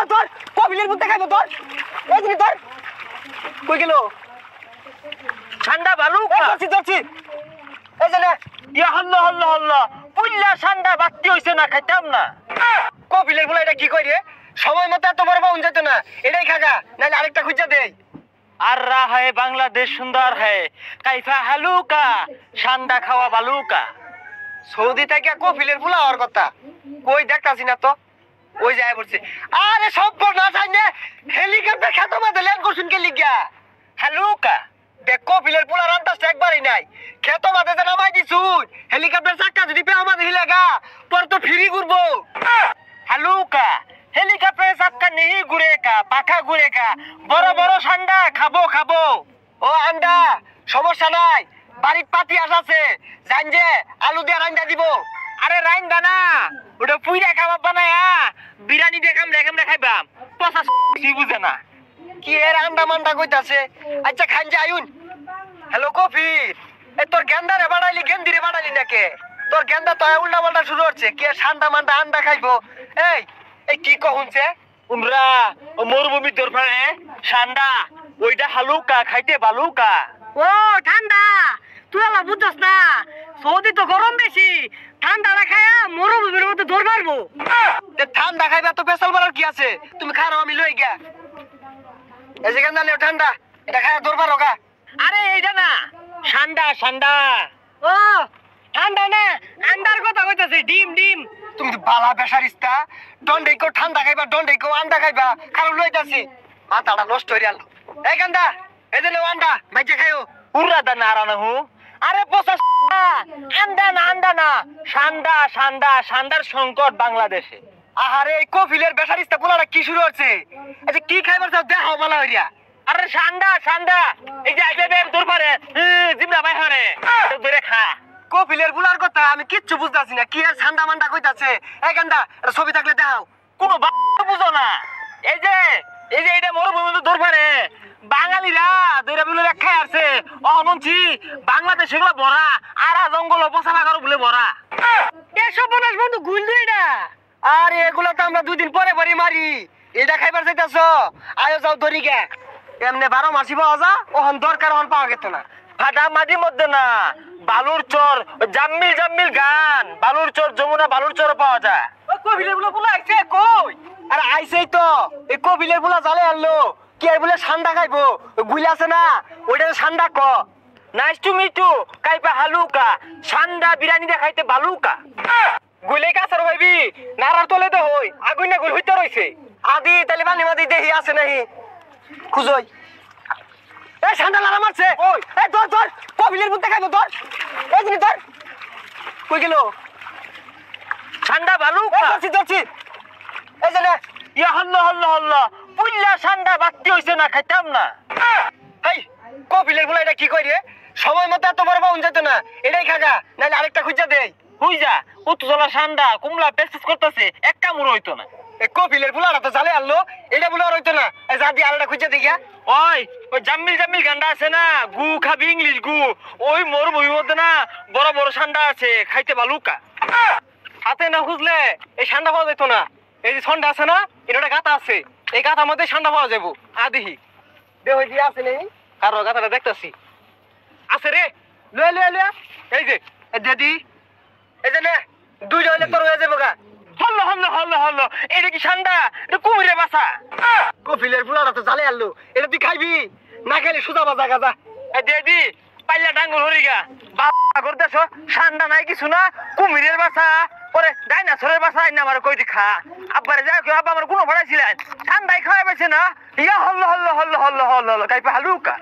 ধর ধর কপিলের মধ্যে খাইবো ধর এই জিনিস ধর কই গেল ঠান্ডা ভালো ধরছি ধরছি এই যে নে ইয়া হল্লা হল্লা হল্লা পুল্লা ঠান্ডা বাতি হইছে না খাইতাম না কপিলের ফুলা এটা কি কই রে সময় মতো এত বড় পাউন যেত না এটাই খাগা নাইলে আরেকটা খুঁজা দেই আর রা है বাংলাদেশ সুন্দর है কাইফা হালুকা ঠান্ডা খাওয়া বালুকা সৌদি থেকে কপিলের ফুলা হওয়ার কথা কই দেখতাছি না তো ওই যায় বলছে আরে সব না জানে হেলিকপ্টার খেতো মধ্যে ল্যান্ড করছুন কে লিগা হালুকা দেখ কপিলের ফুলা রান্তাছে একবারই নাই খেতো মধ্যে যে নামাই দিছুন হেলিকপ্টার চাক্কা যদি পে আমাদের হিলাগা পর তো ফ্রি ঘুরবো হালুকা হেলিকপ্টার চাক্কা নেই ঘুরেকা পাখা ঘুরেকা বড় বড় ঠান্ডা খাবো খাবো ও আন্ডা সমস্যা নাই বাড়ির পাতি আসাছে জান যে আলু দিয়ে রান্না দিব আরে রাইন দানা ওটা পুইরা খাবার বানায়া বিরিয়ানি দেখাম দেখাম দেখাইবাম পচা বুঝে না কি এর আন্ডা মান্ডা কইতাছে আচ্ছা খান যে আয়ুন হ্যালো কফি এ তোর গেন্দারে বাড়াইলি গেন্দিরে বাড়াইলি নাকে তোর গেন্দা তো উল্টা পাল্টা শুরু হচ্ছে কি ঠান্ডা মান্ডা আন্ডা খাইবো এই এই কি কহুনছে উমরা ও মরুভূমি দরবারে ঠান্ডা ওইটা হালুকা খাইতে বালুকা ও ঠান্ডা তুই আলা বুঝছস না সৌদি তো গরম বেশি ঠান্ডা না খায়া মরুভূমির মধ্যে দৌড় মারবো ঠান্ডা খাইবা তো পেছাল মারার কি আছে তুমি খাও আমি লই গিয়া এই যে গেন্দা নেও ঠান্ডা এটা খায়া দৌড় মারো গা আরে এইটা না ঠান্ডা ঠান্ডা ও ঠান্ডা না আন্ডার কথা কইতাছে ডিম ডিম তুমি তো বালা বেসারিস্তা দন্ডে কো ঠান্ডা খাইবা দন্ডে কো আন্ডা খাইবা খারাপ লইতাছি মাথাটা নষ্ট হই গেল এই গেন্দা এই যে নেও আন্ডা মাইজে খাইও উড়া দা নারানা হু আরে পচা আন্ডা না ঠান্ডা ঠান্ডা ঠান্ডার সংকট বাংলাদেশে আহারে এই কফিলের বেসারিস্তা পোলাটা কি শুরু হচ্ছে আচ্ছা কি খাইবার চাও দেখাও মালা হইয়া আরে ঠান্ডা ঠান্ডা এই যে আইবে দূর পারে জিমরা ভাই হরে ধরে খা কফিলের বুলার কথা আমি কিচ্ছু বুঝতাছি না কি আর ঠান্ডা মান্ডা কইতাছে এই গান্দা এটা ছবি থাকলে দেখাও কোনো বুঝো না এই যে এটা মরুভূমি দূর পারে বাঙালিরা দইরা বলে খাই আছে অহনছি বাংলাদেশ এগুলো ভরা আরা জঙ্গল পচা বাগারও বলে ভরা এসব বনাস বন্ধু গুল দুইটা আরে এগুলা তো আমরা দুদিন পরে পরে মারি এটা খাইবার চাইতাছ আয়ো যাও দড়ি গে এমনি 12 মাসি পাওয়া যা ওহন দরকার ওহন পাওয়া গেত না ফাটা মাটির মধ্যে না বালুর চর জাম্মিল জাম্মিল গান বালুর চর যমুনা বালুর চর পাওয়া যায় ও কবিলের বুলা বুলা আইছে কই আরে আইছেই তো এই কবিলের বুলা জালে আনলো কি আর বলে ঠান্ডা খাইবো গুইল আছে না ওইটা ঠান্ডা ক নাইস টু মিট ইউ কাইপা হালুকা ঠান্ডা বিরিয়ানি দেখাইতে বালুকা গুইলে কাছার ভাইবি নারার তলে তো হই আগুন না গুল হইতে রইছে আদি তাহলে বানি মাদি দেহি আছে নাহি খুজই এই ঠান্ডা লাগা মারছে ওই এই ধর ধর কবিলের মধ্যে খাইবো ধর এই জিনিস ধর কই গেল ঠান্ডা বালুকা ধরছি ধরছি এই যে নে ইয়া হল্লা হল্লা হল্লা পুল্লা ঠান্ডা বাতি হইছে না খাইতাম না এই কপিলের ফুলা এটা কি কই রে সময় মতো এত বড় পাউন যেত না এটাই খাগা নাইলে আরেকটা খুঁজা দেই হই যা উত্তজলা ঠান্ডা কুমলা প্র্যাকটিস করতেছে এক কামড় হইতো না এই কপিলের ফুলাটা তো জালে আনলো এটা বলে আর হইতো না এই যা দি আরেকটা খুঁজা দেই গিয়া ওই জাম্মিল জাম্মিল গান্ডা আছে না গু খাবি ইংলিশ গু ওই মরুভূমির মধ্যে না বড় বড় ঠান্ডা আছে খাইতে বালুকা হাতে না খুঁজলে এই ঠান্ডা পাওয়া যেত না এই যে ঠান্ডা আছে না এটা একটা গাতা আছে এই গাতার মধ্যে ঠান্ডা পাওয়া যাবো আদিহি দেহ দিয়ে আছে নেই কারো গাতাটা দেখতেছি আছে রে লয়ে লয়ে লয়ে এই যে দিদি এই যে নে দুইটা হইলে তোর হয়ে যাবো গা হল্লো হল্লো হল্লো হল্লো এটা কি ঠান্ডা এটা কুমিরে বাসা কফিলের ফুলাটা তো জালে আনলো এটা তুই খাইবি না খেলে সুদা বাজা গাজা দিদি পাইলা ডাঙ্গুর হরিগা বাবা করতেছ ঠান্ডা নাই কিছু না কুমিরের বাসা পরে ডাইনাসরের বাসা আইনা আমার কই খা আব্বারে যাও কেউ আব্বা আমার কোনো ভাড়াইছিলেন ঠান্ডায় খাওয়াই পেছে না ইয়া hello hello hello hello hello কাইপা হালুকা